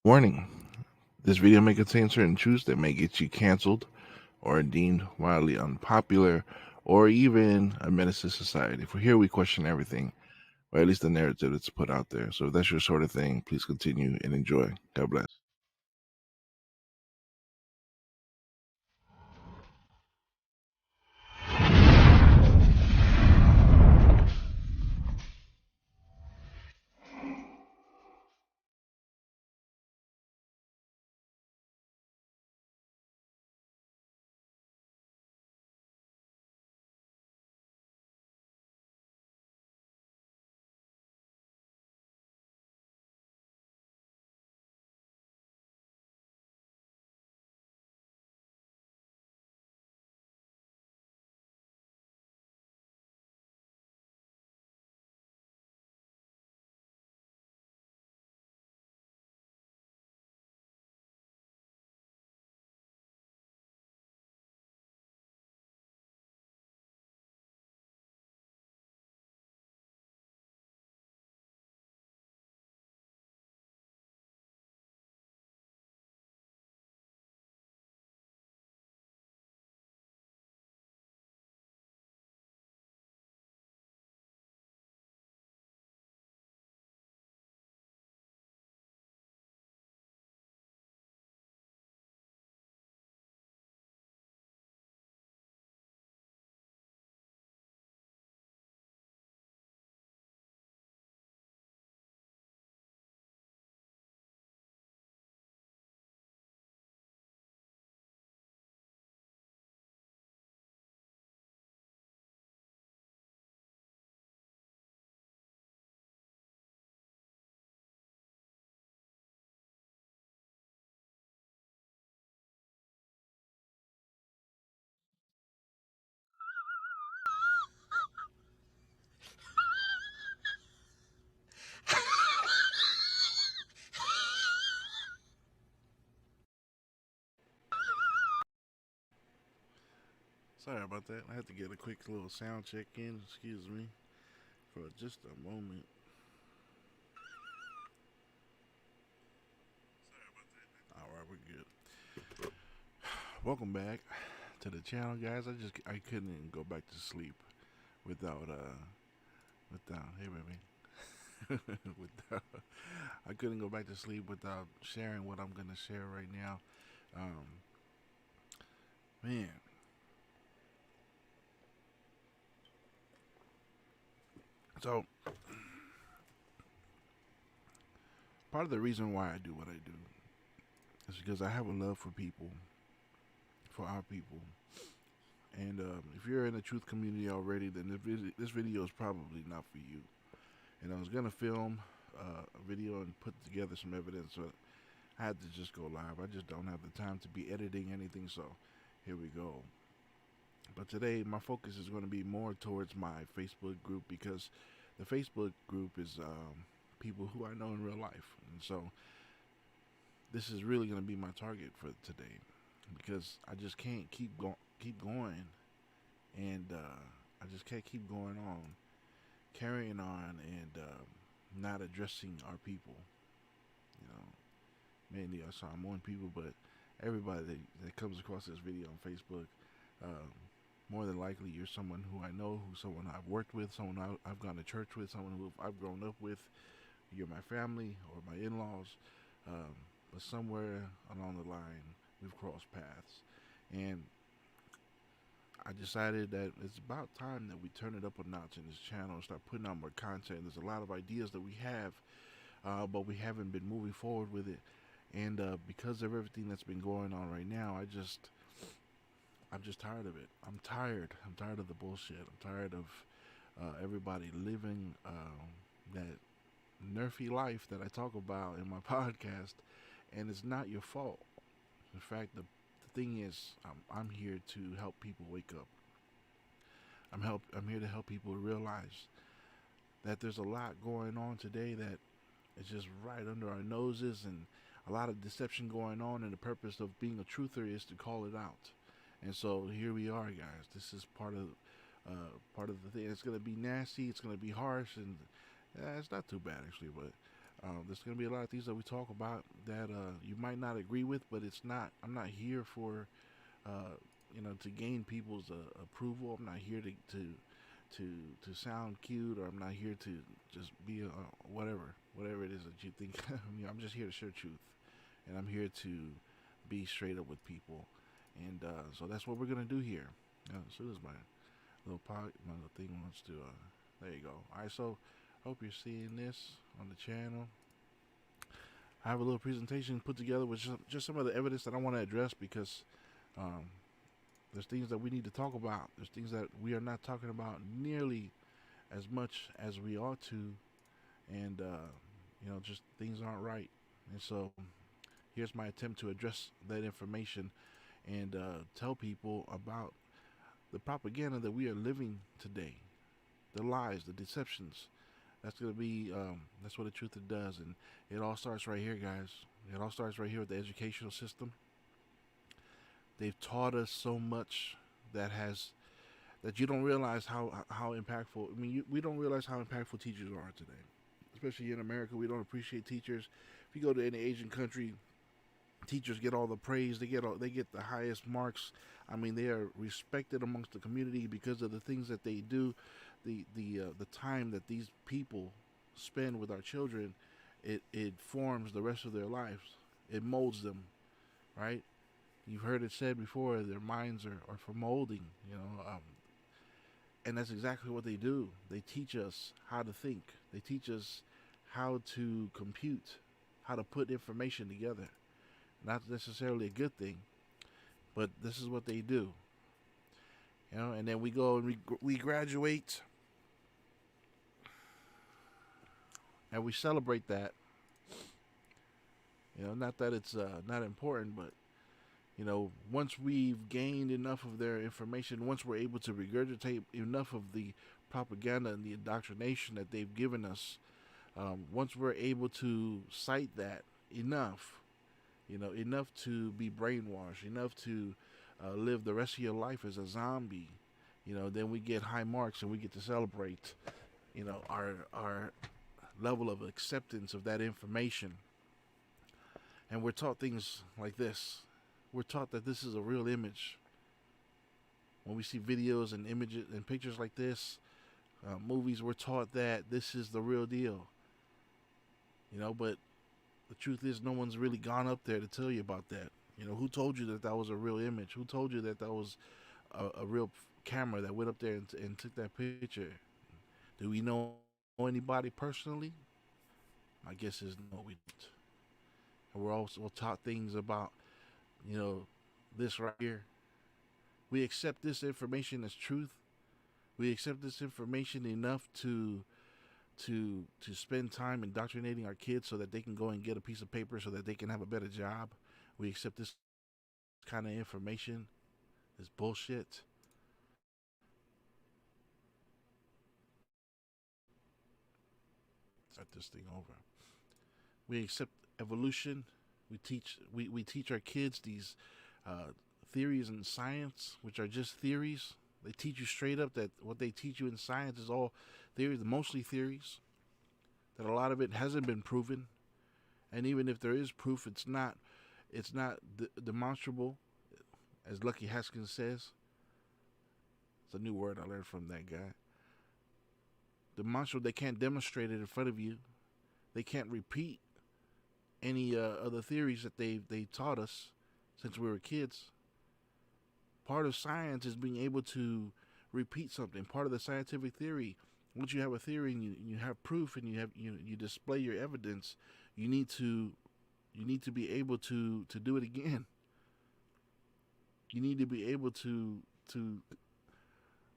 Warning. This video may contain certain truths that may get you canceled or deemed wildly unpopular or even a menace to society. For here we question everything, or at least the narrative that's put out there. So if that's your sort of thing, please continue and enjoy. God bless. Sorry about that. I had to get a quick little sound check in. Excuse me for just a moment. All right, we're good. Welcome back to the channel, guys. I couldn't go back to sleep without hey baby without I couldn't go back to sleep without sharing what I'm gonna share right now. Um, man, so part of the reason why I do what I do is because I have a love for people, for our people, and if you're in the truth community already, then this video is probably not for you. And I was gonna film a video and put together some evidence, but I had to just go live. I just don't have the time to be editing anything, so here we go. But today, my focus is going to be more towards my Facebook group because the Facebook group is people who I know in real life, and so this is really going to be my target for today because I just can't keep going, and I just can't keep going on, carrying on, and not addressing our people. You know, mainly our Samoan people, but everybody that comes across this video on Facebook. Um, More than likely, you're someone who I know, who someone I've worked with, someone I've gone to church with, someone who I've grown up with. You're my family or my in-laws, but somewhere along the line, we've crossed paths, and I decided that it's about time that we turn it up a notch in this channel and start putting out more content. There's a lot of ideas that we have, but we haven't been moving forward with it, and because of everything that's been going on right now, I'm just tired of it. I'm tired. I'm tired of the bullshit. I'm tired of everybody living that nerfy life that I talk about in my podcast, and it's not your fault. In fact, the thing is, I'm here to help people wake up. I'm here to help people realize that there's a lot going on today that is just right under our noses, and a lot of deception going on. And the purpose of being a truther is to call it out. And so here we are, guys. This is part of the thing. It's gonna be nasty. It's gonna be harsh, and it's not too bad actually. But There's going to be a lot of things that we talk about that you might not agree with, but it's not. I'm not here for uh, to gain people's approval. I'm not here to sound cute, or I'm not here to just be whatever it is that you think. I'm just here to share truth, and I'm here to be straight up with people, and so that's what we're gonna do here. As soon as my my little thing wants to, there you go. All right, so hope you're seeing this on the channel. I have a little presentation put together with just some of the evidence that I want to address because um, there's things that we need to talk about. There's things that we are not talking about nearly as much as we ought to, and just things aren't right. And so here's my attempt to address that information and tell people about the propaganda that we are living today, the lies, the deceptions. That's gonna be that's what the truth it does, and it all starts right here, guys. It all starts right here with the educational system. They've taught us so much that has that you don't realize how impactful. I mean, we don't realize how impactful teachers are today, especially in America. We don't appreciate teachers. If you go to any Asian country, teachers get all the praise. They get the highest marks. I mean, they are respected amongst the community because of the things that they do, the time that these people spend with our children. It forms the rest of their lives. It molds them, right? You've heard it said before. Their minds are for molding. And that's exactly what they do. They teach us how to think. They teach us how to compute, how to put information together. Not necessarily a good thing, but this is what they do. And then we go and we graduate, and we celebrate that. Not that it's not important, but once we've gained enough of their information, once we're able to regurgitate enough of the propaganda and the indoctrination that they've given us, once we're able to cite that enough, enough to be brainwashed, enough to live the rest of your life as a zombie, then we get high marks and we get to celebrate, our level of acceptance of that information. And we're taught things like this. We're taught that this is a real image. When we see videos and images and pictures like this, movies, we're taught that this is the real deal. But the truth is, no one's really gone up there to tell you about that. Who told you that that was a real image? Who told you that that was a real camera that went up there and took that picture? Do we know anybody personally? My guess is no, we don't. And we're also taught things about, this right here. We accept this information as truth. We accept this information enough to spend time indoctrinating our kids so that they can go and get a piece of paper so that they can have a better job. We accept this kind of information, this bullshit. Start this thing over. We accept evolution. We teach our kids these theories in science, which are just theories. They teach you straight up that what they teach you in science is all theories, mostly theories. That a lot of it hasn't been proven, and even if there is proof, it's not demonstrable, as Lucky Haskins says. It's a new word I learned from that guy. Demonstrable. They can't demonstrate it in front of you. They can't repeat any other theories that they taught us since we were kids. Part of science is being able to repeat something. Part of the scientific theory. Once you have a theory and you have proof and you display your evidence, you need to be able to do it again. You need to be able to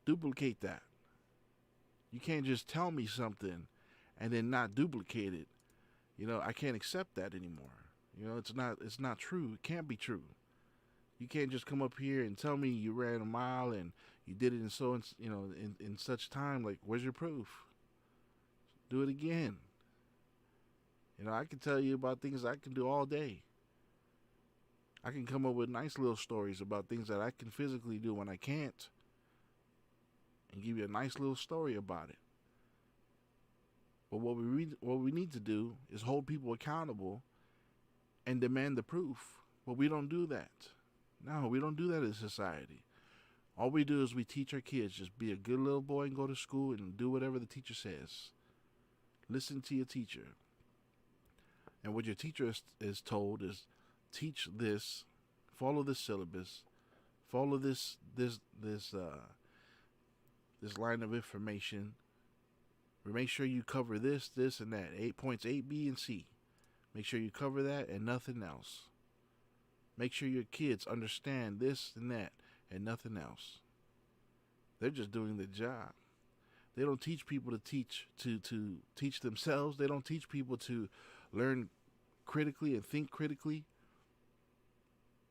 duplicate that. You can't just tell me something and then not duplicate it. I can't accept that anymore. It's not true. It can't be true. You can't just come up here and tell me you ran a mile and you did it in such time. Like, where's your proof? Do it again. I can tell you about things I can do all day. I can come up with nice little stories about things that I can physically do when I can't, and give you a nice little story about it. But what we need to do is hold people accountable and demand the proof. But we don't do that. No, we don't do that in society. All we do is we teach our kids, just be a good little boy and go to school and do whatever the teacher says. Listen to your teacher. And what your teacher is told is teach this, follow this syllabus, follow this line of information. Make sure you cover this, and that. 8 points, A, B, and C. Make sure you cover that and nothing else. Make sure your kids understand this and that and nothing else. They're just doing the job. They don't teach people to teach themselves. They don't teach people to learn critically and think critically.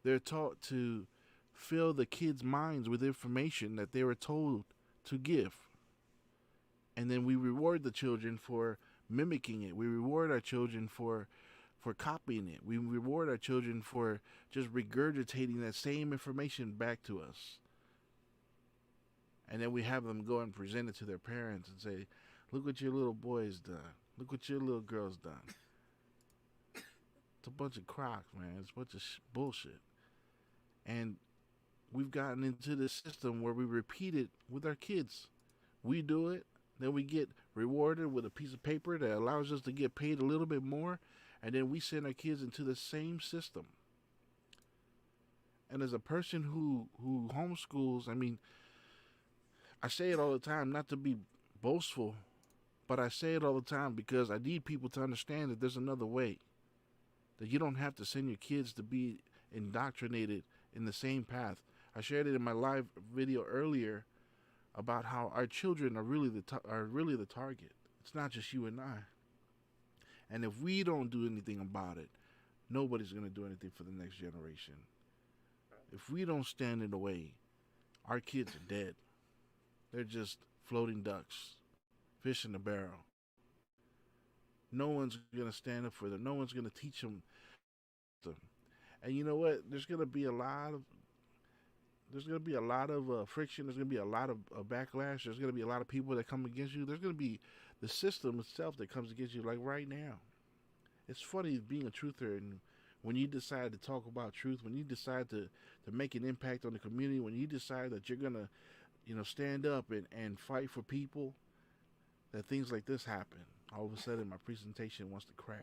They're taught to fill the kids' minds with information that they were told to give. And then we reward the children for mimicking it. We reward our children for copying it. We reward our children for just regurgitating that same information back to us. And then we have them go and present it to their parents and say, look what your little boy's done. Look what your little girl's done. It's a bunch of crock, man. It's a bunch of bullshit. And we've gotten into this system where we repeat it with our kids. We do it, then we get rewarded with a piece of paper that allows us to get paid a little bit more, and then we send our kids into the same system. And as a person who homeschools, I mean, I say it all the time, not to be boastful, but I say it all the time because I need people to understand that there's another way. That you don't have to send your kids to be indoctrinated in the same path. I shared it in my live video earlier about how our children are really the target. It's not just you and I. And if we don't do anything about it, nobody's going to do anything for the next generation. If we don't stand in the way, our kids are dead. They're just floating ducks, fish in a barrel. No one's going to stand up for them. No one's going to teach them. And you know what? There's going to be a lot of friction. There's going to be a lot of backlash. There's going to be a lot of people that come against you. There's going to be the system itself that comes against you, like right now. It's funny being a truther, and when you decide to talk about truth, when you decide to make an impact on the community, when you decide that you're going to stand up and fight for people, that things like this happen. All of a sudden, my presentation wants to crash.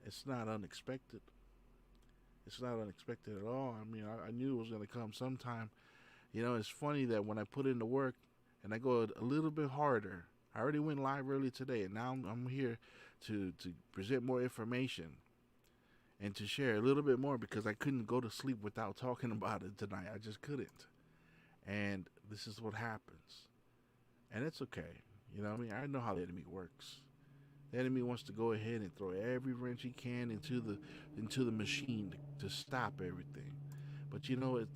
It's not unexpected. It's not unexpected at all. I mean, I knew it was going to come sometime. It's funny that when I put in the work and I go a little bit harder, I already went live early today, and now I'm here to present more information and to share a little bit more because I couldn't go to sleep without talking about it tonight. I just couldn't. And this is what happens. And it's okay. I know how the enemy works. The enemy wants to go ahead and throw every wrench he can into the machine to stop everything. But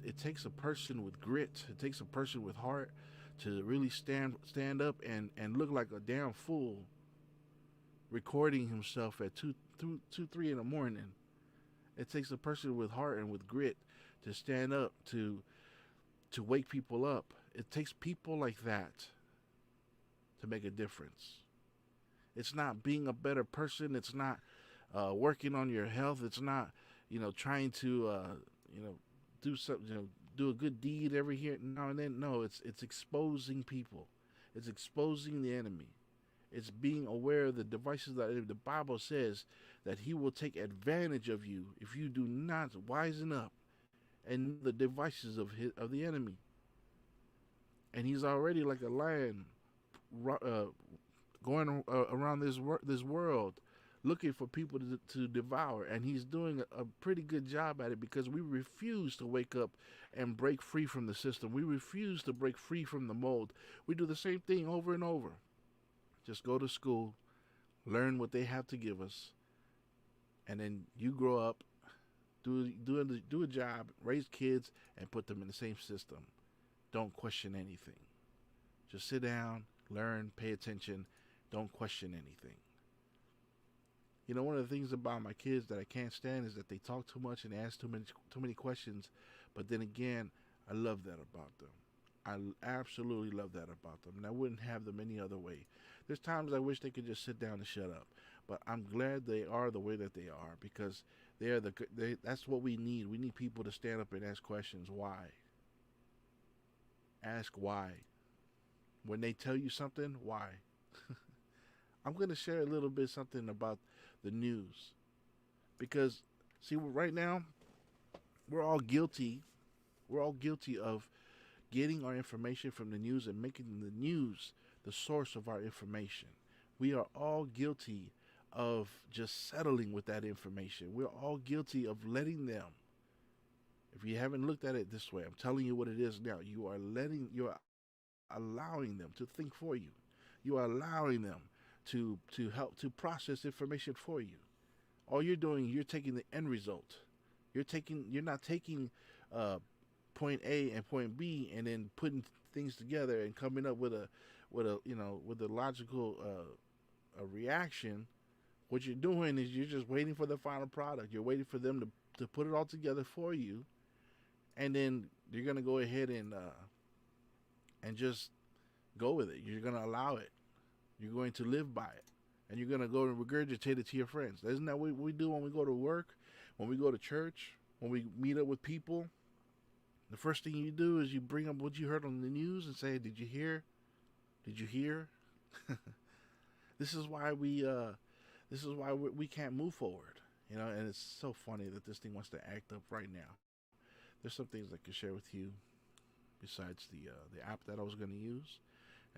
it takes a person with grit. It takes a person with heart to really stand up and look like a damn fool recording himself at 2, 3 in the morning. It takes a person with heart and with grit to stand up to wake people up. It takes people like that to make a difference. It's not being a better person. It's not working on your health. It's not, trying to, do something, do a good deed every here now and then. No, it's exposing people. It's exposing the enemy. It's being aware of the devices that the Bible says that he will take advantage of you if you do not wisen up and the devices of the enemy. And he's already like a lion going around this world looking for people to devour, and he's doing a pretty good job at it because we refuse to wake up and break free from the system. We refuse to break free from the mold. We do the same thing over and over. Just go to school, learn what they have to give us, and then you grow up, do a job, raise kids, and put them in the same system. Don't question anything. Just sit down, learn, pay attention. Don't question anything. One of the things about my kids that I can't stand is that they talk too much and ask too many questions. But then again, I love that about them. I absolutely love that about them, and I wouldn't have them any other way. There's times I wish they could just sit down and shut up, but I'm glad they are the way that they are, because that's what we need. We need people to stand up and ask questions. Why? Ask why. When they tell you something, why? I'm going to share a little bit something about the news, because see, right now we're all guilty. We're all guilty of getting our information from the news and making the news the source of our information. We are all guilty of just settling with that information. We're all guilty of letting them. If you haven't looked at it this way, I'm telling you what it is now. You are allowing them to think for you. You are allowing them to help to process information for you. All you're doing, you're taking the end result. You're not taking point A and point B and then putting things together and coming up with a logical reaction. What you're doing is you're just waiting for the final product. You're waiting for them to put it all together for you, and then you're gonna go ahead and just go with it. You're gonna allow it. You're going to live by it, and you're gonna go and regurgitate it to your friends. Isn't that what we do when we go to work, when we go to church, when we meet up with people? The first thing you do is you bring up what you heard on the news and say, "Did you hear? Did you hear?" This is why we can't move forward, And it's so funny that this thing wants to act up right now. There's some things I can share with you besides the app that I was going to use,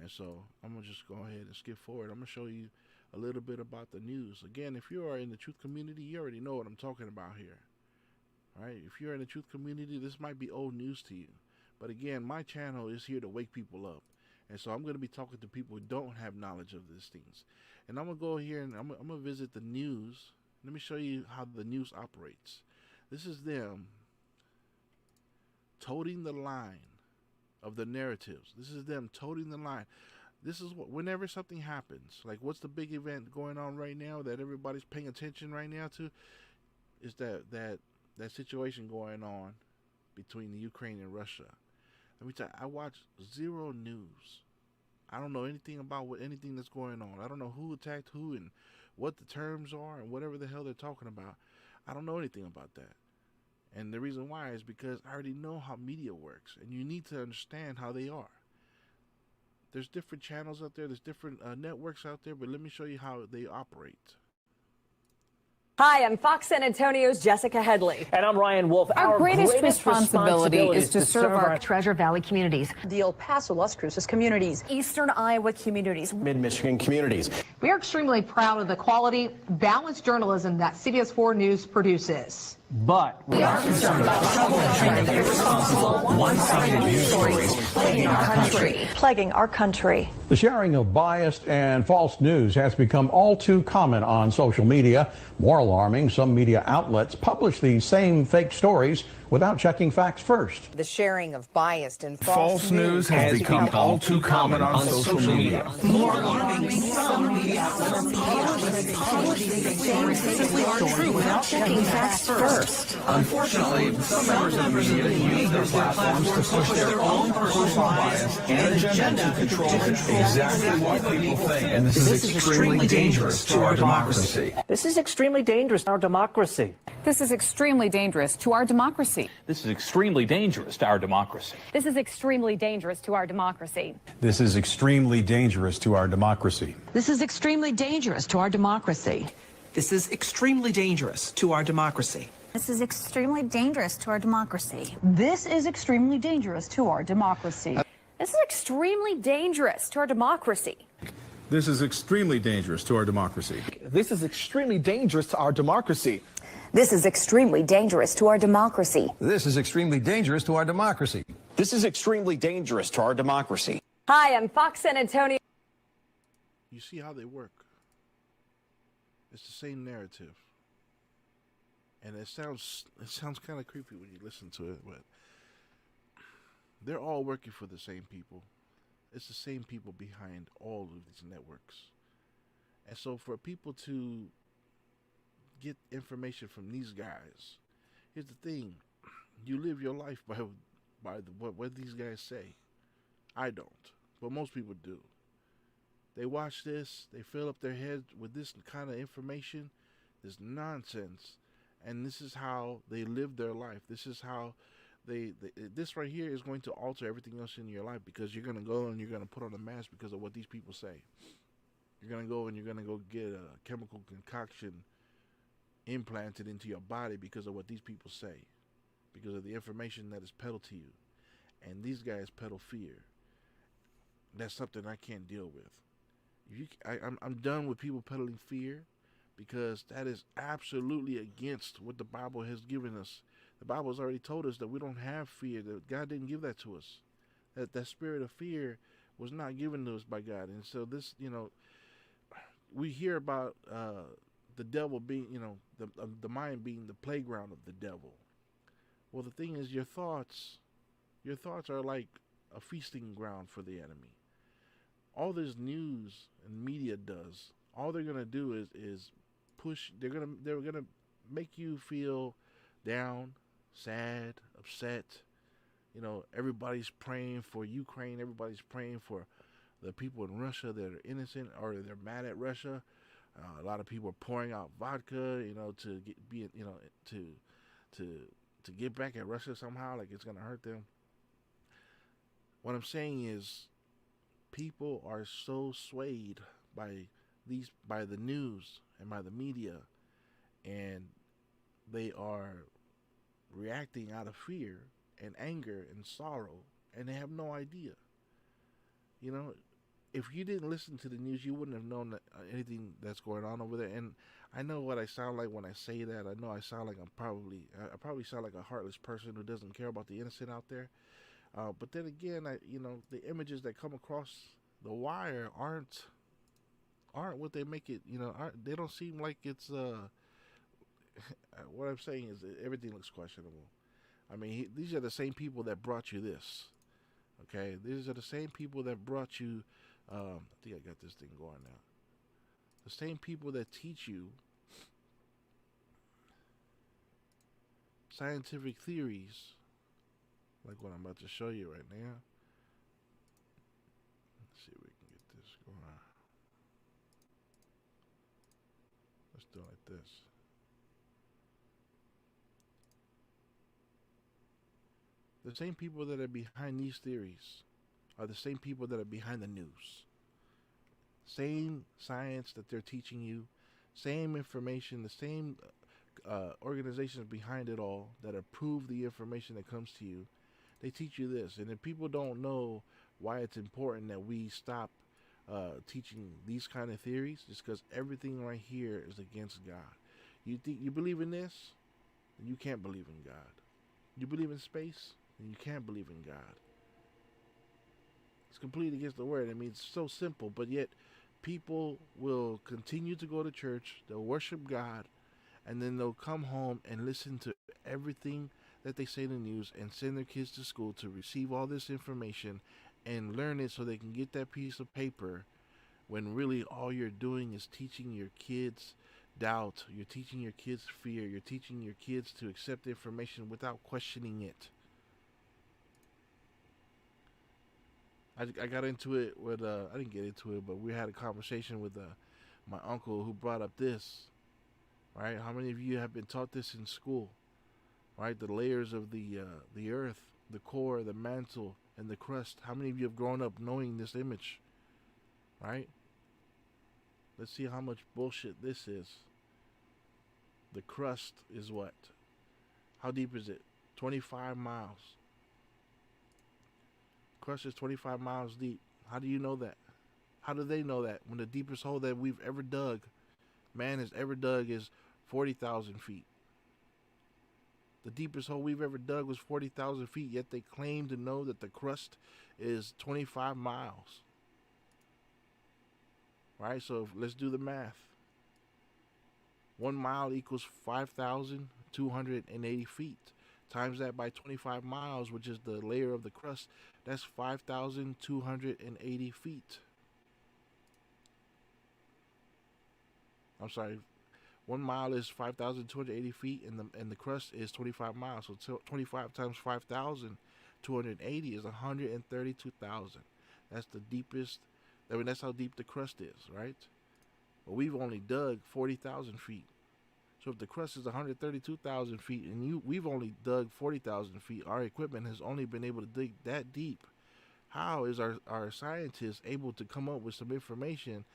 and so I'm gonna just go ahead and skip forward. I'm gonna show you a little bit about the news. Again, if you are in the truth community, you already know what I'm talking about here. All right, if you're in the truth community, this might be old news to you. But again, my channel is here to wake people up. And so I'm going to be talking to people who don't have knowledge of these things. And I'm going to go here and I'm going to visit the news. Let me show you how the news operates. This is them toting the line of the narratives. This is them toting the line. This is whenever something happens, like what's the big event going on right now that everybody's paying attention right now to, is that situation going on between the Ukraine and Russia. Let me tell you, I watch zero news. I don't know anything about anything that's going on. I don't know who attacked who and what the terms are and whatever the hell they're talking about. I don't know anything about that. And the reason why is because I already know how media works, and you need to understand how they are. There's different channels out there. There's different networks out there, but let me show you how they operate. Hi, I'm Fox San Antonio's Jessica Headley. And I'm Ryan Wolf. Our greatest responsibility is to serve our Treasure Valley communities, the El Paso, Las Cruces communities, Eastern Iowa communities, Mid-Michigan communities. We are extremely proud of the quality, balanced journalism that CBS 4 News produces. But we are concerned about trouble and irresponsible, one-sided news stories plaguing our country. The sharing of biased and false news has become all too common on social media. More alarming, some media outlets publish these same fake stories without checking facts first. The sharing of biased and false news has become all too common on social media. More alarming, some media outlets publish these same fake stories without checking facts first. Unfortunately, some members of the media use their platforms to push their own personal bias and agenda to control exactly what people think. And this is extremely dangerous to our democracy. this is extremely dangerous to our democracy. This is extremely dangerous to our democracy. This is extremely dangerous to our democracy. This is extremely dangerous to our democracy. This is extremely dangerous to our democracy. This is extremely dangerous to our democracy. This is extremely dangerous to our democracy. This is extremely dangerous to our democracy. This is extremely dangerous to our democracy. This is extremely dangerous to our democracy. This is extremely dangerous to our democracy. This is extremely dangerous to our democracy. This is extremely dangerous to our democracy. This is extremely dangerous to our democracy. This is extremely dangerous to our democracy. Hi, I'm Fox San Antonio. You see how they work. It's the same narrative. And it sounds kind of creepy when you listen to it, but they're all working for the same people. It's the same people behind all of these networks. And so for people to get information from these guys, here's the thing. You live your life by what these guys say. I don't, but most people do. They watch this, they fill up their heads with this kind of information, this nonsense, and this is how they live their life. This is how this right here is going to alter everything else in your life, because you're going to go and you're going to put on a mask because of what these people say. You're going to go and you're going to go get a chemical concoction implanted into your body because of what these people say, because of the information that is peddled to you. And these guys peddle fear. That's something I can't deal with. I'm done with people peddling fear, because that is absolutely against what the Bible has given us. The Bible has already told us that we don't have fear, that God didn't give that to us. That spirit of fear was not given to us by God. And so this, we hear about the devil being, the mind being the playground of the devil. Well, the thing is, your thoughts are like a feasting ground for the enemy. All this news and media does, all they're gonna do is push. They're gonna make you feel down, sad, upset. Everybody's praying for Ukraine. Everybody's praying for the people in Russia that are innocent or they're mad at Russia. A lot of people are pouring out vodka, to get back at Russia somehow, like it's gonna hurt them. What I'm saying is, people are so swayed by the news and by the media, and they are reacting out of fear and anger and sorrow, and they have no idea. If you didn't listen to the news, you wouldn't have known anything that's going on over there. And I know what I sound like when I say that. I know I sound like I probably sound like a heartless person who doesn't care about the innocent out there. But then again, the images that come across the wire aren't what they make it. They don't seem like it's. What I'm saying is everything looks questionable. I mean, these are the same people that brought you this. Okay, these are the same people that brought you. I think I got this thing going now. The same people that teach you scientific theories, like what I'm about to show you right now. Let's see if we can get this going on. Let's do it like this. The same people that are behind these theories are the same people that are behind the news. Same science that they're teaching you, same information, the same organizations behind it all that approve the information that comes to you. They teach you this. And if people don't know why it's important that we stop teaching these kind of theories, it's because everything right here is against God. You think you believe in this, then you can't believe in God. You believe in space, then you can't believe in God. It's completely against the word. I mean, it's so simple, but yet people will continue to go to church, they'll worship God, and then they'll come home and listen to everything that they say in the news and send their kids to school to receive all this information and learn it so they can get that piece of paper, when really all you're doing is teaching your kids doubt, you're teaching your kids fear, you're teaching your kids to accept information without questioning it. I got into it with, I didn't get into it, but we had a conversation with my uncle who brought up this, right? How many of you have been taught this in school, right? The layers of the earth, the core, the mantle, and the crust. How many of you have grown up knowing this image, right? Let's see how much bullshit this is. The crust is what? How deep is it? 25 miles. Crust is 25 miles deep. How do you know that? How do they know that? When the deepest hole that we've ever dug, man has ever dug, is 40,000 feet. The deepest hole we've ever dug was 40,000 feet, yet they claim to know that the crust is 25 miles. Right? So let's do the math. 1 mile equals 5,280 feet. Times that by 25 miles, which is the layer of the crust, that's 5,280 feet. I'm sorry, 1 mile is 5,280 feet, and the crust is 25 miles. So 25 times 5,000 280 is 132,000. That's the deepest. I mean, that's how deep the crust is, right? But we've only dug 40,000 feet. So if the crust is 132,000 feet and we've only dug 40,000 feet, our equipment has only been able to dig that deep. How is our scientists able to come up with some information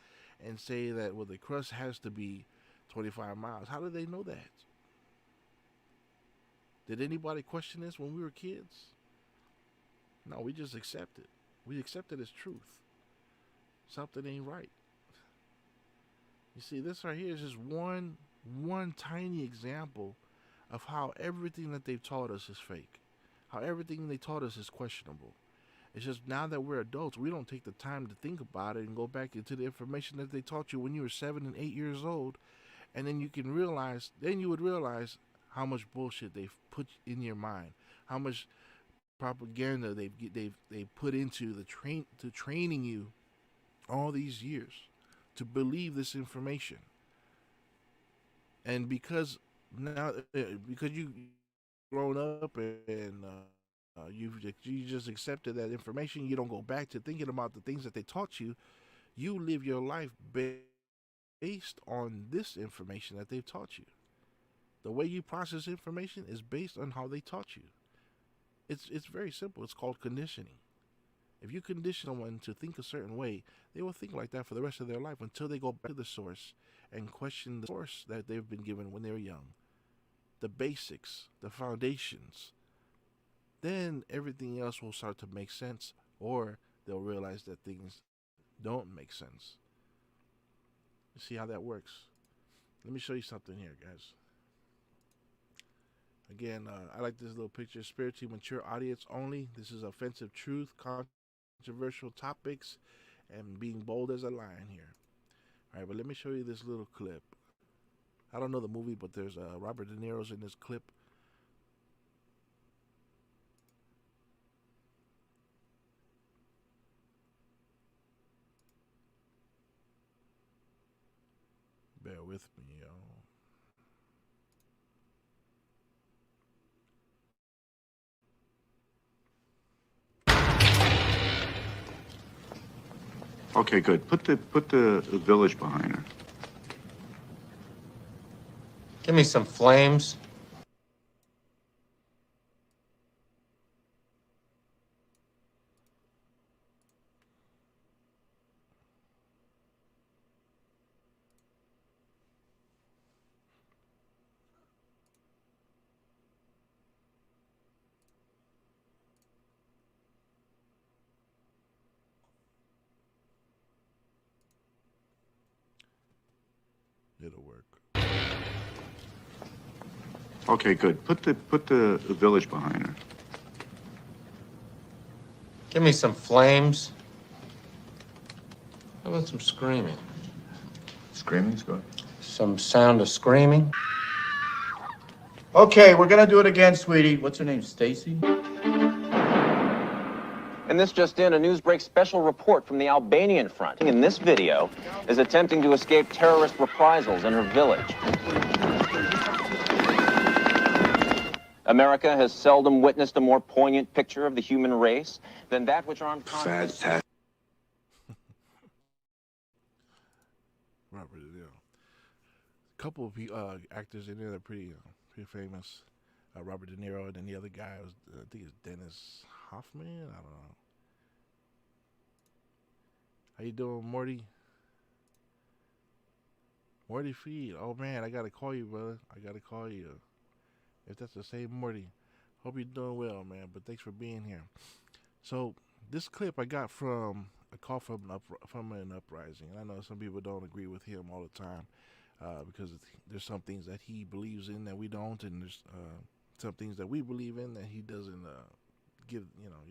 and say that, well, the crust has to be 25 miles? How do they know that? Did anybody question this when we were kids? No, we just accept it. We accept it as truth. Something ain't right. You see, this right here is just one tiny example of how everything that they've taught us is fake. How everything they taught us is questionable. It's just now that we're adults, we don't take the time to think about it and go back into the information that they taught you when you were 7 and 8 years old, and then you would realize how much bullshit they've put in your mind, how much propaganda they've put into training you all these years to believe this information. And because you've grown up and you just accepted that information, you don't go back to thinking about the things that they taught you. You live your life based on this information that they've taught you. The way you process information is based on how they taught you. It's very simple. It's called conditioning. If you condition someone to think a certain way, they will think like that for the rest of their life until they go back to the source and question the source that they've been given when they were young. The basics, the foundations. Then everything else will start to make sense, or they'll realize that things don't make sense. You see how that works? Let me show you something here, guys. Again, I like this little picture. Spiritually mature audience only. This is offensive truth, controversial topics, and being bold as a lion here. All right, but let me show you this little clip. I don't know the movie, but there's Robert De Niro's in this clip. Bear with me, y'all. Okay, good. Put the village behind her. Give me some flames. It'll work. Okay, good. Put the village behind her. Give me some flames. How about some screaming? Screaming's good. Some sound of screaming. Okay, we're gonna do it again, sweetie. What's her name, Stacy? And this just in, a Newsbreak special report from the Albanian front. In this video is attempting to escape terrorist reprisals in her village. America has seldom witnessed a more poignant picture of the human race than that which armed conflict. Robert De Niro. A couple of actors in there that are pretty famous. Robert De Niro, and then the other guy was, I think it's Dennis Hoffman. I don't know. How you doing, Morty? Morty Feed. Oh man, I gotta call you, brother. I gotta call you. If that's the same Morty. Hope you're doing well, man. But thanks for being here. So this clip I got from a call from an uprising. And I know some people don't agree with him all the time because there's some things that he believes in that we don't, and there's some things that we believe in that he doesn't he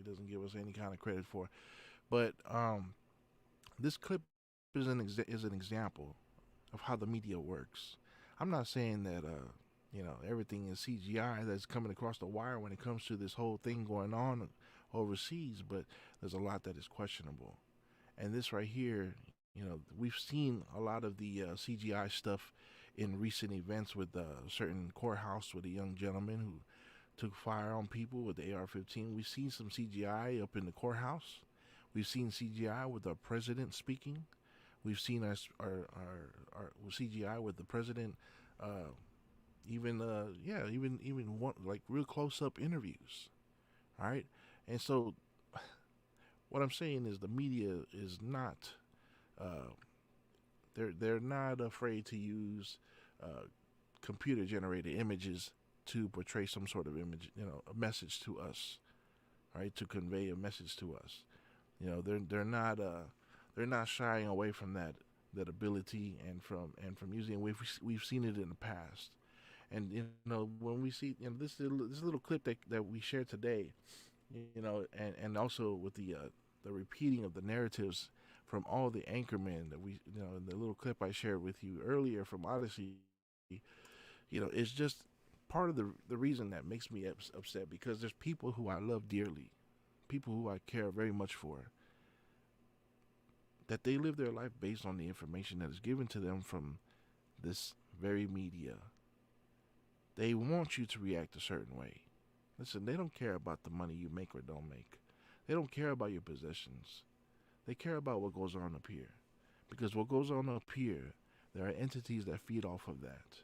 doesn't give us any kind of credit for. But this clip is an example of how the media works. I'm not saying that everything is CGI that's coming across the wire when it comes to this whole thing going on overseas, but there's a lot that is questionable. And this right here, we've seen a lot of the CGI stuff in recent events with a certain courthouse with a young gentleman took fire on people with the AR-15. We've seen some CGI up in the courthouse. We've seen CGI with our president speaking. We've seen our CGI with the president, even one, like real close-up interviews. All right, and so what I'm saying is the media is not. They're not afraid to use computer-generated images to portray some sort of image, a message to us, right? To convey a message to us. They're not shying away from that ability and from using it. We've seen it in the past, and when we see this little clip that we shared today, and also with the repeating of the narratives from all the anchormen that we in the little clip I shared with you earlier from Odyssey, it's just part of the reason that makes me upset, because there's people who I love dearly, people who I care very much for, that they live their life based on the information that is given to them from this very media. They want you to react a certain way. Listen, they don't care about the money you make or don't make. They don't care about your possessions. They care about what goes on up here. Because what goes on up here, there are entities that feed off of that.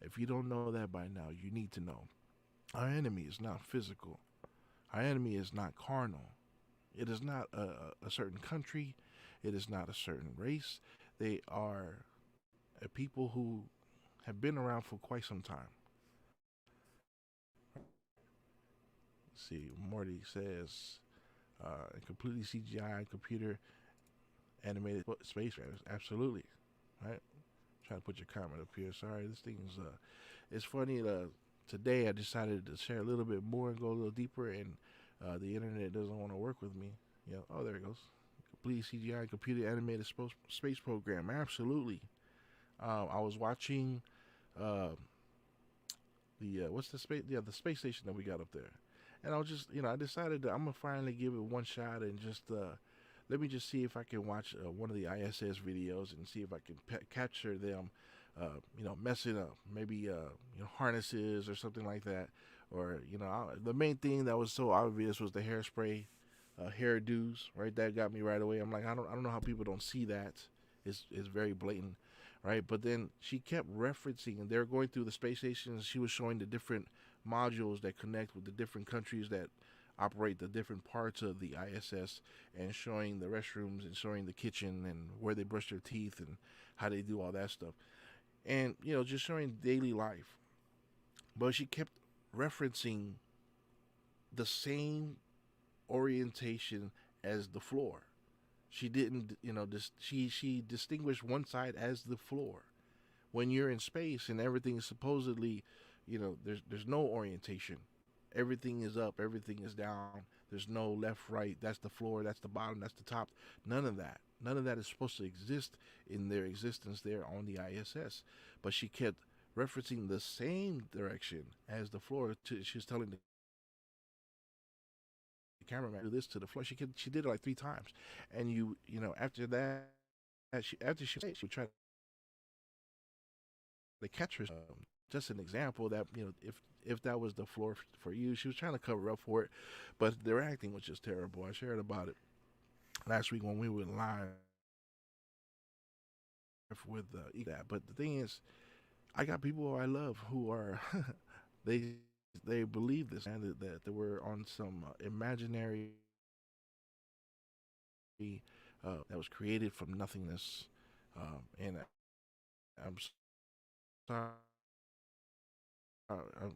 If you don't know that by now, you need to know. Our enemy is not physical. Our enemy is not carnal. It is not a certain country. It is not a certain race. They are a people who have been around for quite some time. Let's see, Morty says, completely CGI, computer animated space raiders. Absolutely, right? Try to put your comment up here. Sorry, this thing is it's funny. Today I decided to share a little bit more and go a little deeper, and the internet doesn't want to work with me. Oh, there it goes. Complete CGI, computer animated space program. Absolutely. I was watching what's the space? Yeah, the space station that we got up there. And I was just, I decided that I'm going to finally give it one shot and just, let me just see if I can watch one of the ISS videos and see if I can capture them, messing up, maybe, harnesses or something like that. Or, the main thing that was so obvious was the hairspray, hairdos, right? That got me right away. I'm like, I don't know how people don't see that. It's very blatant, right? But then she kept referencing, and they're going through the space station, and she was showing the different modules that connect with the different countries that operate the different parts of the ISS, and showing the restrooms and showing the kitchen and where they brush their teeth and how they do all that stuff. And, just showing daily life. But she kept referencing the same orientation as the floor. She didn't, she distinguished one side as the floor. When you're in space and everything is supposedly, there's no orientation. Everything is up, everything is down. There's no left, right. That's the floor, that's the bottom, that's the top. None of that. None of that is supposed to exist in their existence there on the ISS. But she kept referencing the same direction as the floor. She was telling the cameraman, do this to the floor. She did it like 3 times. And after that, after she would try to catch her. Just an example that, if that was the floor for you, she was trying to cover up for it, but their acting was just terrible. I shared about it last week when we went live with that. But the thing is, I got people who I love who are they believe this, and that they were on some imaginary that was created from nothingness, and I'm sorry.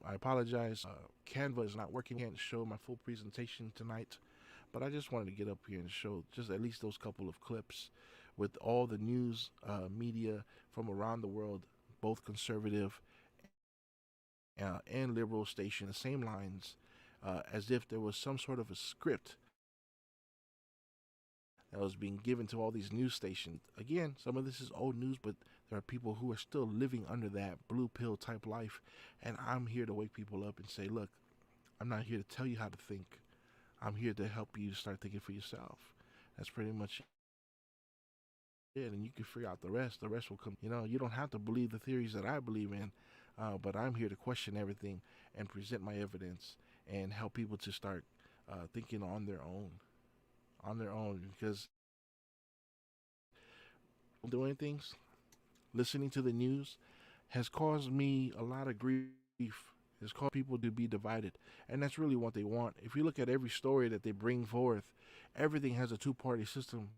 I apologize. Canva is not working. I can't show my full presentation tonight, but I just wanted to get up here and show just at least those couple of clips with all the news media from around the world, both conservative and liberal station, the same lines, as if there was some sort of a script that was being given to all these news stations. Again, some of this is old news, but there are people who are still living under that blue pill type life, and I'm here to wake people up and say, look, I'm not here to tell you how to think. I'm here to help you start thinking for yourself. That's pretty much it, and you can figure out the rest. The rest will come. You don't have to believe the theories that I believe in. but I'm here to question everything and present my evidence and help people to start thinking on their own, because doing things, listening to the news, has caused me a lot of grief. It's caused people to be divided, and that's really what they want. If you look at every story that they bring forth, everything has a two-party system.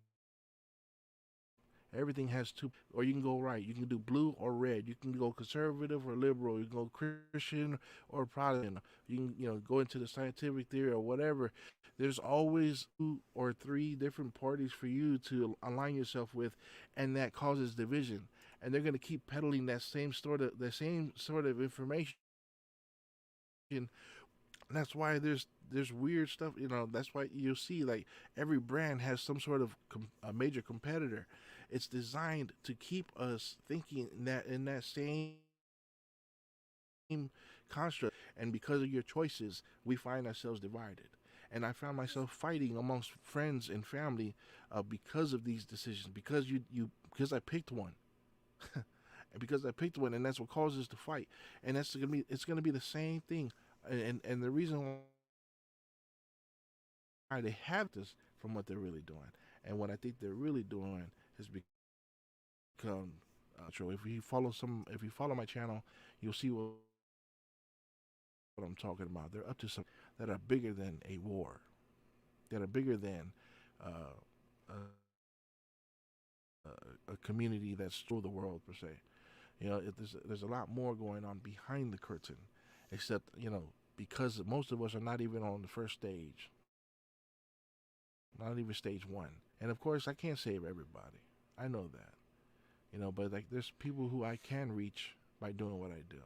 Everything has two, or you can go right. You can do blue or red. You can go conservative or liberal. You can go Christian or Protestant. You can, go into the scientific theory or whatever. There's always 2 or 3 different parties for you to align yourself with, and that causes division. And they're going to keep peddling that same sort of information. That's why there's weird stuff. That's why you'll see like every brand has some sort of a major competitor. It's designed to keep us thinking in that same construct, and because of your choices, we find ourselves divided. And I found myself fighting amongst friends and family because of these decisions. Because I picked one, and because I picked one, and that's what causes to fight. And it's gonna be the same thing. And the reason why they have this from what they're really doing, and what I think they're really doing is become true. If you follow my channel, you'll see what I'm talking about. They're up to some that are bigger than a war, that are bigger than uh, a community that's through the world per se. There's a lot more going on behind the curtain, except because most of us are not even on the first stage, not even stage 1. And of course, I can't save everybody. I know that. But like there's people who I can reach by doing what I do.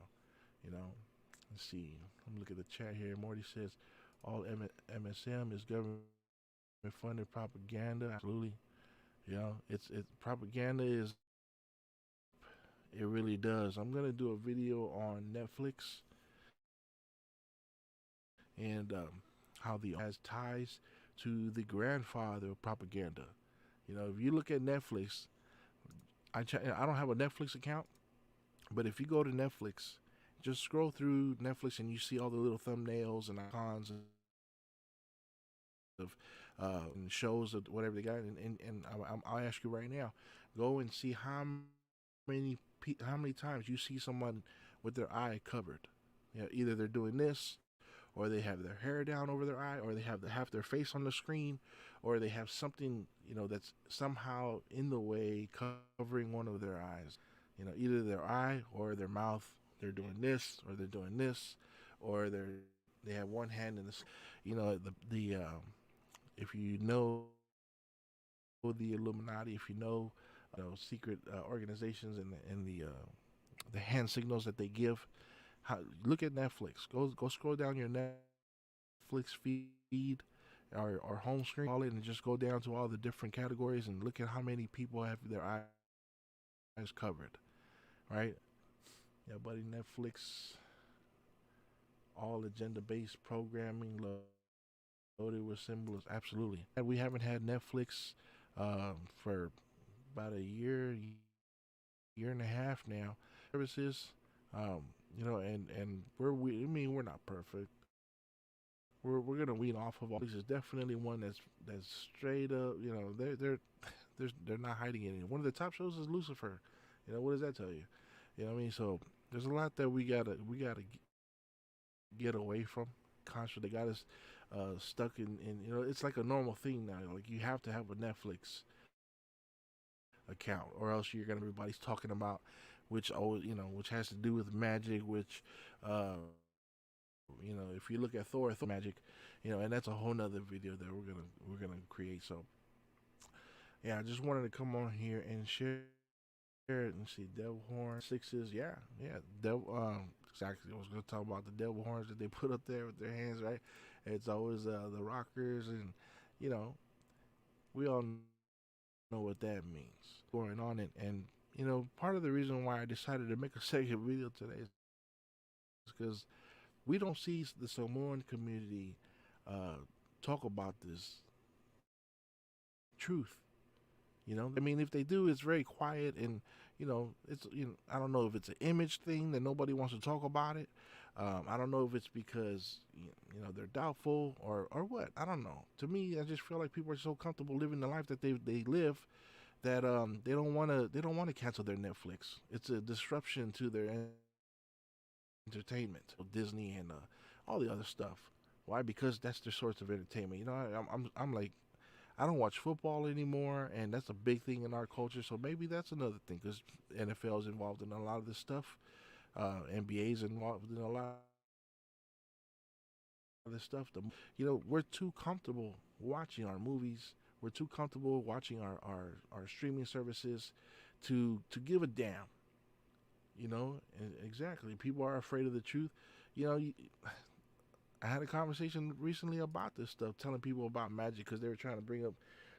Let's see. I'm looking at the chat here. Morty says all MSM is government funded propaganda. Absolutely. It's propaganda is. It really does. I'm gonna do a video on Netflix and how the has ties to the grandfather of propaganda. If you look at Netflix, I don't have a Netflix account, but if you go to Netflix, just scroll through Netflix and you see all the little thumbnails and icons of shows or whatever they got, and I'll ask you right now, go and see how many times you see someone with their eye covered. Either they're doing this, or they have their hair down over their eye, or they have their face on the screen, or they have something that's somehow in the way covering one of their eyes. Either their eye or their mouth. They're doing this, or they're doing this, or they have one hand in this. If you know the Illuminati, if you know secret organizations and the hand signals that they give. Look at Netflix. Go scroll down your Netflix feed or home screen, call it, and just go down to all the different categories and look at how many people have their eyes covered. Right? Yeah, buddy. Netflix, all agenda-based programming loaded with symbols. Absolutely. And we haven't had Netflix for about a year and a half now. Services. And we're not perfect. We're gonna wean off of all. This is definitely one that's straight up. They're not hiding it. One of the top shows is Lucifer. What does that tell you? So there's a lot that we gotta get away from. They got us stuck in. It's like a normal thing now. Like you have to have a Netflix account, or else everybody's talking about, which has to do with magic, which if you look at Thor magic, and that's a whole nother video that we're gonna create. So yeah, I just wanted to come on here and share it and see devil horn sixes. Yeah, exactly. I was gonna talk about the devil horns that they put up there with their hands, right? It's always the rockers, and we all know what that means going on, and part of the reason why I decided to make a second video today is because we don't see the Samoan community talk about this truth. You know, I mean, if they do, it's very quiet, and it's I don't know if it's an image thing that nobody wants to talk about it. I don't know if it's because they're doubtful or what. I don't know. To me, I just feel like people are so comfortable living the life that they live that they don't want to cancel their Netflix. It's a disruption to their entertainment, Disney and all the other stuff. Why? Because that's their source of entertainment. I'm like, I don't watch football anymore, and that's a big thing in our culture. So maybe that's another thing, because NFL is involved in a lot of this stuff. NBA is involved in a lot of this stuff. We're too comfortable watching our movies. We're too comfortable watching our streaming services to give a damn. And exactly. People are afraid of the truth. I had a conversation recently about this stuff, telling people about magic, because they were trying to bring up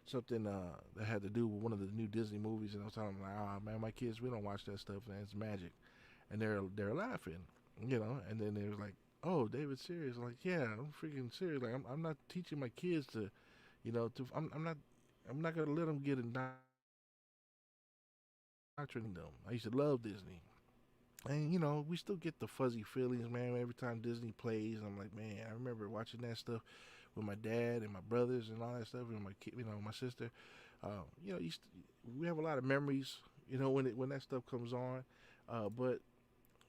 something that had to do with one of the new Disney movies, and I was telling them, like, "Oh man, my kids, we don't watch that stuff, man. It's magic," and they're laughing, and then they were like, "Oh, David's serious?" I'm like, "Yeah, I'm freaking serious. Like, I'm not teaching my kids to, I'm not gonna let them get indoctrinated them. I used to love Disney." And we still get the fuzzy feelings, man, every time Disney plays. I'm like, man, I remember watching that stuff with my dad and my brothers and all that stuff, and my kid, my sister. We have a lot of memories, when that stuff comes on. But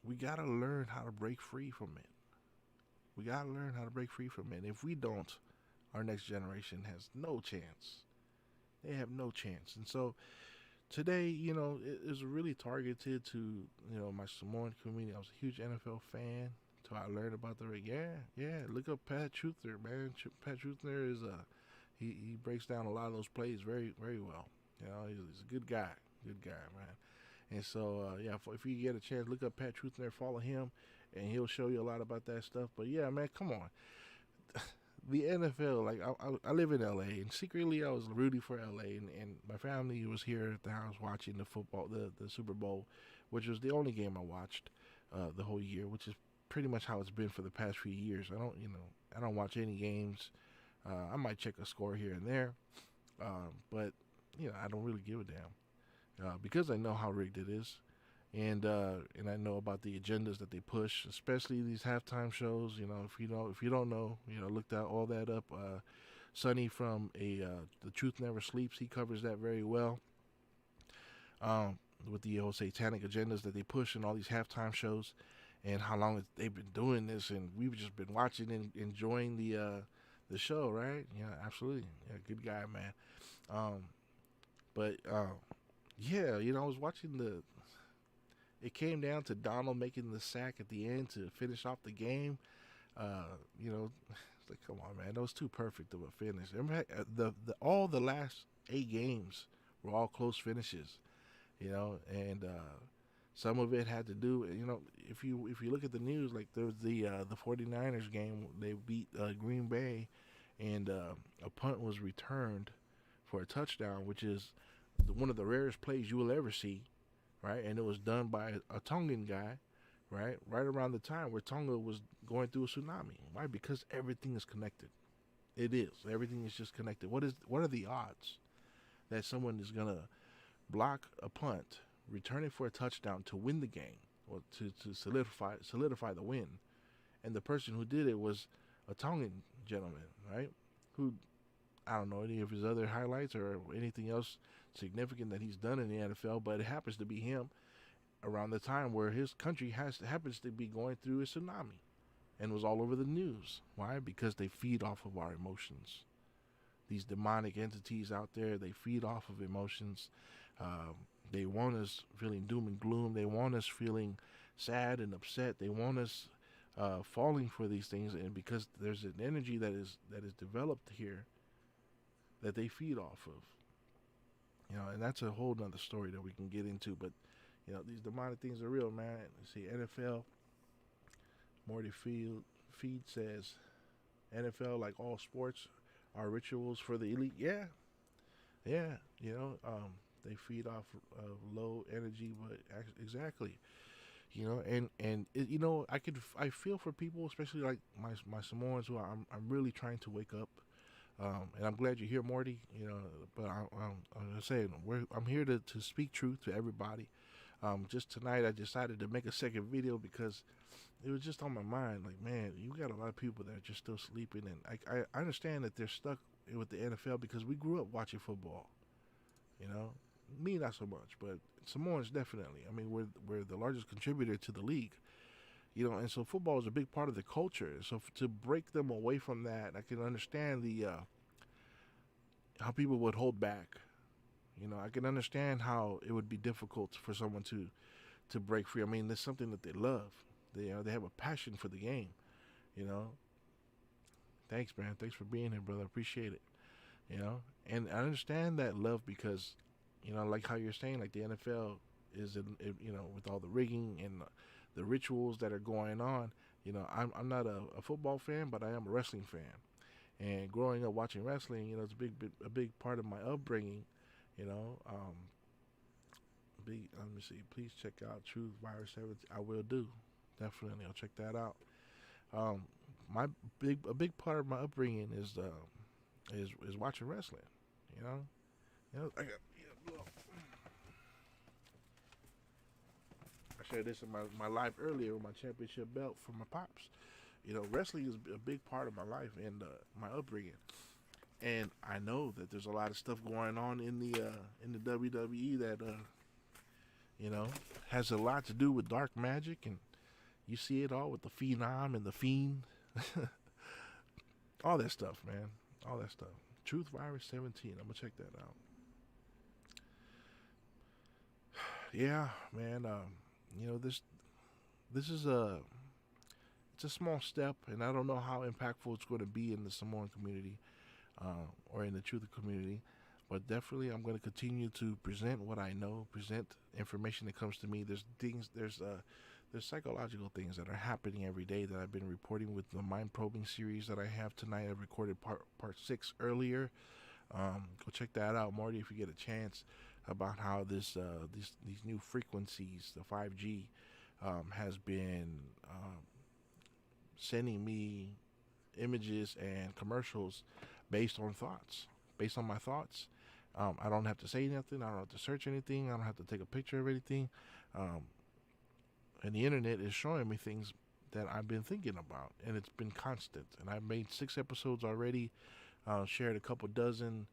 we gotta learn how to break free from it. We gotta learn how to break free from it. And if we don't, our next generation has no chance. They have no chance. And so today, it is really targeted to, my Samoan community. I was a huge NFL fan, so I learned about look up Pat Truthner, man. Pat Truthner is he breaks down a lot of those plays very, very well. He's a good guy, man. And so, if you get a chance, look up Pat Truthner, follow him, and he'll show you a lot about that stuff. But yeah, man, come on. The NFL, like I live in LA, and secretly I was rooting for LA, and my family was here at the house watching the football, the Super Bowl, which was the only game I watched the whole year, which is pretty much how it's been for the past few years. I don't watch any games. I might check a score here and there, but I don't really give a damn because I know how rigged it is. And I know about the agendas that they push, especially these halftime shows. If you don't know, look all that up. Sonny from The Truth Never Sleeps, he covers that very well. With the whole satanic agendas that they push in all these halftime shows, and how long they've been doing this, and we've just been watching and enjoying the show, right? Yeah, absolutely. Yeah, good guy, man. But I was watching it came down to Donald making the sack at the end to finish off the game. It's like, come on, man, that was too perfect of a finish. All the last 8 games were all close finishes, and some of it had to do, if you look at the news, like there was the 49ers game, they beat Green Bay, and a punt was returned for a touchdown, which is one of the rarest plays you will ever see. Right, and it was done by a Tongan guy, right around the time where Tonga was going through a tsunami. Why? Because everything is connected. It is. Everything is just connected. What are the odds that someone is gonna block a punt, return it for a touchdown to win the game, or to solidify the win, and the person who did it was a Tongan gentleman, right? Who, I don't know any of his other highlights or anything else significant that he's done in the NFL, but it happens to be him around the time where his country happens to be going through a tsunami, and was all over the news. Why? Because they feed off of our emotions. These demonic entities out there, they feed off of emotions. They want us feeling doom and gloom. They want us feeling sad and upset. They want us falling for these things, and because there's an energy that is developed here that they feed off of. And that's a whole nother story that we can get into. But, these demonic things are real, man. You see, NFL, Morty Feed says, NFL, like all sports, are rituals for the elite. Yeah. They feed off of low energy, but exactly. I feel for people, especially like my Samoans, who I'm really trying to wake up And I'm glad you're here, Morty. You know, but I'm saying I'm here to speak truth to everybody. Just tonight, I decided to make a second video because it was just on my mind. Like, man, you got a lot of people that are just still sleeping, and I understand that they're stuck with the NFL because we grew up watching football. You know, me not so much, but Samoans definitely. I mean, we're the largest contributor to the league. You know, and so football is a big part of the culture. So to break them away from that, I can understand the how people would hold back. You know, I can understand how it would be difficult for someone to break free. I mean, there's something that they love. They have a passion for the game. You know. Thanks, man. Thanks for being here, brother. I appreciate it. You know, and I understand that love because, you know, like how you're saying, like the NFL is, you know, with all the rigging and the rituals that are going on. You know, I'm not a football fan, but I am a wrestling fan. And growing up watching wrestling, you know, it's a big part of my upbringing. You know, let me see. Please check out Truth Virus 17. I will do. Definitely, I'll check that out. A big part of my upbringing is watching wrestling. You know, I shared this in my live earlier with my championship belt for my pops. You know, wrestling is a big part of my life and my upbringing. And I know that there's a lot of stuff going on in the WWE that you know, has a lot to do with dark magic, and you see it all with the Phenom and the Fiend. All that stuff, man. All that stuff. Truth Virus 17. I'm gonna check that out. Yeah, man. You know, this is it's a small step, and I don't know how impactful it's going to be in the Samoan community or in the truth community, but definitely I'm going to continue to present what I know, present information that comes to me. There's psychological things that are happening every day that I've been reporting with the mind probing series that I have tonight. I recorded part 6 earlier. Go check that out, Marty, if you get a chance, about how these new frequencies, the 5G, has been sending me images and commercials based on my thoughts. I don't have to say nothing. I don't have to search anything. I don't have to take a picture of anything. And the internet is showing me things that I've been thinking about, and it's been constant. And I've made 6 episodes already, shared a couple dozen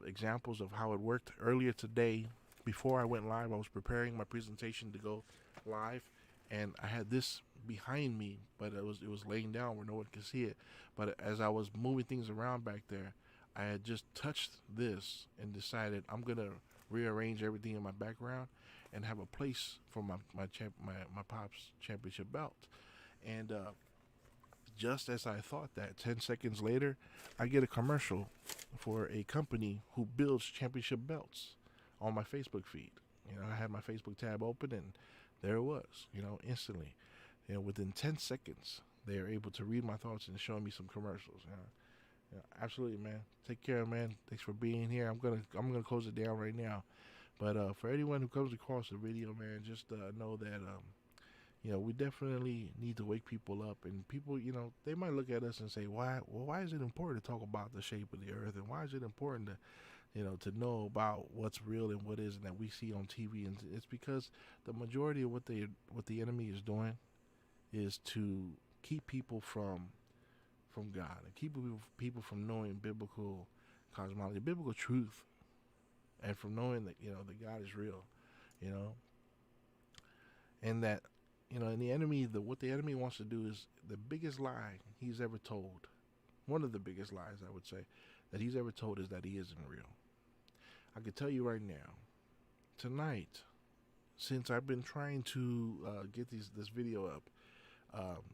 examples of how it worked. Earlier today, before I went live, I was preparing my presentation to go live, and I had this behind me, but it was laying down where no one could see it. But as I was moving things around back there, I had just touched this and decided I'm gonna rearrange everything in my background and have a place for my pop's championship belt. And just as I thought that, 10 seconds later, I get a commercial for a company who builds championship belts on my Facebook feed. You know, I had my Facebook tab open, and there it was, you know, instantly. You know, within 10 seconds, they are able to read my thoughts and show me some commercials. You know, absolutely, man. Take care, man. Thanks for being here. I'm gonna close it down right now. But for anyone who comes across the video, man, just know that you know, we definitely need to wake people up. And people, you know, they might look at us and say, why is it important to talk about the shape of the earth, and why is it important to, you know, to know about what's real and what isn't that we see on TV? And it's because the majority of what the enemy is doing is to keep people from God, and keep people from knowing biblical cosmology, biblical truth, and from knowing that, you know, that God is real, you know, and that, you know, and the enemy, what the enemy wants to do is the biggest lie he's ever told. One of the biggest lies, I would say, that he's ever told is that he isn't real. I can tell you right now, tonight, since I've been trying to get this video up,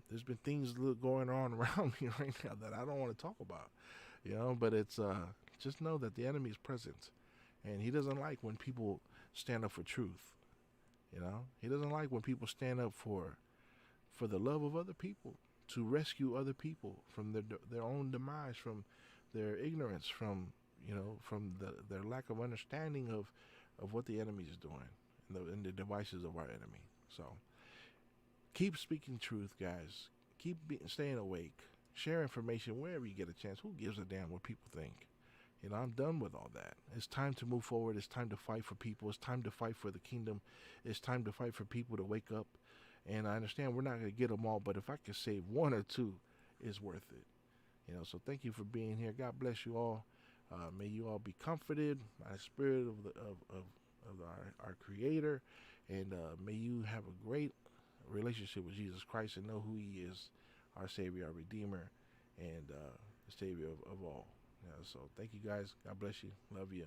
there's been things going on around me right now that I don't want to talk about, you know, but it's just know that the enemy is present, and he doesn't like when people stand up for truth. You know, he doesn't like when people stand up for the love of other people, to rescue other people from their own demise, from their ignorance, from, you know, from their lack of understanding of what the enemy is doing and the devices of our enemy. So keep speaking truth, guys. Keep staying awake. Share information wherever you get a chance. Who gives a damn what people think? You know, I'm done with all that. It's time to move forward. It's time to fight for people. It's time to fight for the kingdom. It's time to fight for people to wake up. And I understand we're not going to get them all, but if I could save one or two, it's worth it. You know, so thank you for being here. God bless you all. May you all be comforted by the Spirit of our Creator, and may you have a great relationship with Jesus Christ and know who He is, our Savior, our Redeemer, and the Savior of all. So thank you guys. God bless you. Love you.